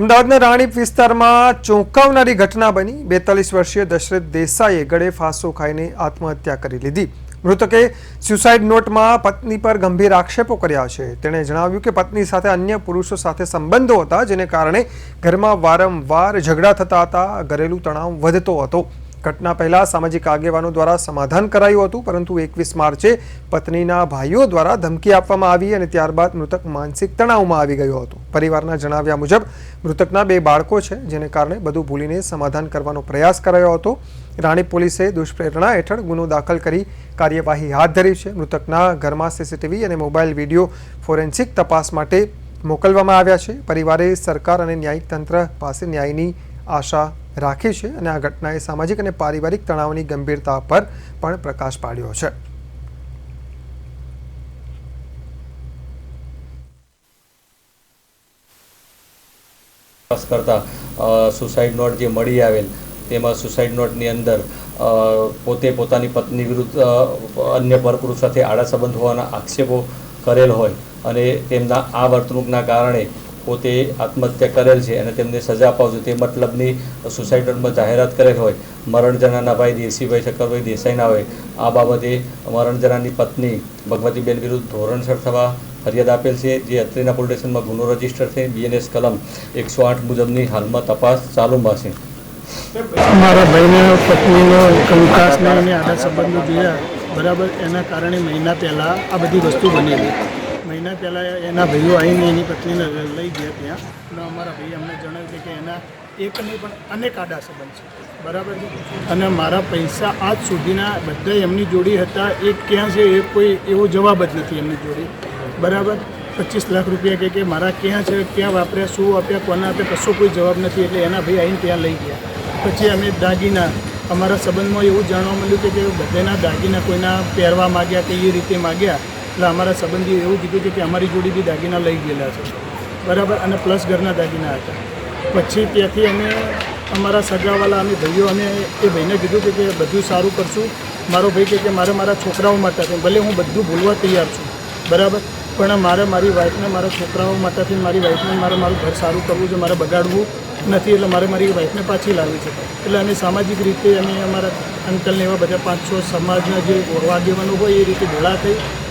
અમદાવાદના રાણીપ વિસ્તારમાં ચોંકાવનારી ઘટના બની। 42 વર્ષીય દશરથ દેસાઈએ ગળે ફાંસો ખાઈને આત્મહત્યા કરી લીધી। મૃતકે સ્યુસાઇડ નોટમાં પત્ની પર ગંભીર આક્ષેપો કર્યા છે। તેણે જણાવ્યું કે પત્ની સાથે અન્ય પુરુષો સાથે સંબંધો હતા, જેને કારણે ઘરમાં વારંવાર ઝઘડા થતા હતા, ઘરેલું તણાવ વધતો હતો। ઘટના પહેલા સામાજિક આગેવાનો દ્વારા સમાધાન કરાયું હતું, પરંતુ 21 માર્ચે પત્નીના ભાઈઓ દ્વારા ધમકી આપવામાં આવી અને ત્યારબાદ મૃતક માનસિક તણાવમાં આવી ગયો હતો। પરિવારના જણાવ્યા મુજબ મૃતકના 2 બાળકો છે, જેને કારણે બધું ભૂલીને સમાધાન કરવાનો પ્રયાસ કરાયો હતો। રાણીપ પોલીસે દુષ્પ્રેરણા હેઠળ ગુનો દાખલ કરી કાર્યવાહી હાથ ધરી છે। મૃતકના ઘરમાં સીસીટીવી અને મોબાઈલ વિડીયો ફોરેન્સિક તપાસ માટે મોકલવામાં આવ્યા છે। પરિવારે સરકાર અને ન્યાયિક તંત્ર પાસે ન્યાયની આશા રાખી છે અને આ ઘટનાએ સામાજિક અને પારિવારિક તણાવની ગંભીરતા પર પણ પ્રકાશ પાડ્યો છે। કરતા સુસાઇડ નોટ જે મળી આવેલ તેમાં સુસાઇડ નોટની અંદર પોતે પોતાની પત્ની વિરુદ્ધ અન્ય પરપુરુષ સાથે આડા સંબંધ હોવાના આક્ષેપો કરેલ હોય અને તેમના આ વર્તણૂકના કારણે પોતે આત્મહત્યા કરેલ છે અને તેમને સજા અપાવજો તે મતલબની સુસાઇડ નોટમાં જાહેરાત કરેલ હોય। મરણ જનારના ભાઈ દેશીભાઈ શક્કરભાઈ દેસાઈના હોય આ બાબતે મરણ જનારની પત્ની ભગવતીબેન વિરુદ્ધ ધોરણસર થવા ફરિયાદ આપેલ છે, જે અત્રેના પોલીસ સ્ટેશનમાં ગુનો રજીસ્ટર છે। BNS કલમ 108 મુજબની હાલમાં તપાસ ચાલુમાં છે। મારા ભાઈને પત્નીનો કંકાસને અને આડા સંબંધો જોયા બરાબર, એના કારણે મહિના પહેલાં આ બધી વસ્તુ બનેલી। મહિના પહેલાં એના ભાઈઓ આવીને એની પત્નીને લઈ ગયા ત્યાં, અને અમારા ભાઈએ અમને જણાવ્યું કે એના એક નહીં પણ અનેક આડા સંબંધ છે બરાબર છે, અને મારા પૈસા આજ સુધીના બધા એમની જોડી હતા, એક ક્યાં છે એ કોઈ એવો જવાબ જ નથી એમની જોડી બરાબર। 25 લાખ રૂપિયા કે મારા ક્યાં છે, ક્યાં વાપર્યા, શું આપ્યા, કોને આપ્યા, કશો કોઈ જવાબ નથી। એટલે એના ભાઈ આવીને ત્યાં લઈ ગયા। પછી અમે દાગીના અમારા સંબંધમાં એવું જાણવા મળ્યું કે બધાના દાગીના કોઈના પહેરવા માગ્યા કે એ રીતે માગ્યા, એટલે અમારા સંબંધી એવું કીધું કે અમારી જોડી બી દાગીના લઈ ગયેલા છે બરાબર, અને પ્લસ ઘરના દાગીના હતા। પછી ત્યાંથી અમે અમારા સગાવાલા અમે ભાઈઓ અમે એ ભાઈને કીધું કે બધું સારું કરશું। મારો ભાઈ કે મારે મારા છોકરાઓ માટે ભલે હું બધું ભૂલવા તૈયાર છું બરાબર, પણ મારે મારી વાઈફને મારા છોકરાઓ માટેથી મારી વાઈફને મારું ઘર સારું કરવું છે, મારે બગાડવું નથી, એટલે મારે મારી વાઈફને પાછી લાવવી છે। એટલે અમે સામાજિક રીતે અમે અમારા અંકલને એવા બધા 5-6 સમાજના જે આગેવાનો હોય એ રીતે ભેળા થઈ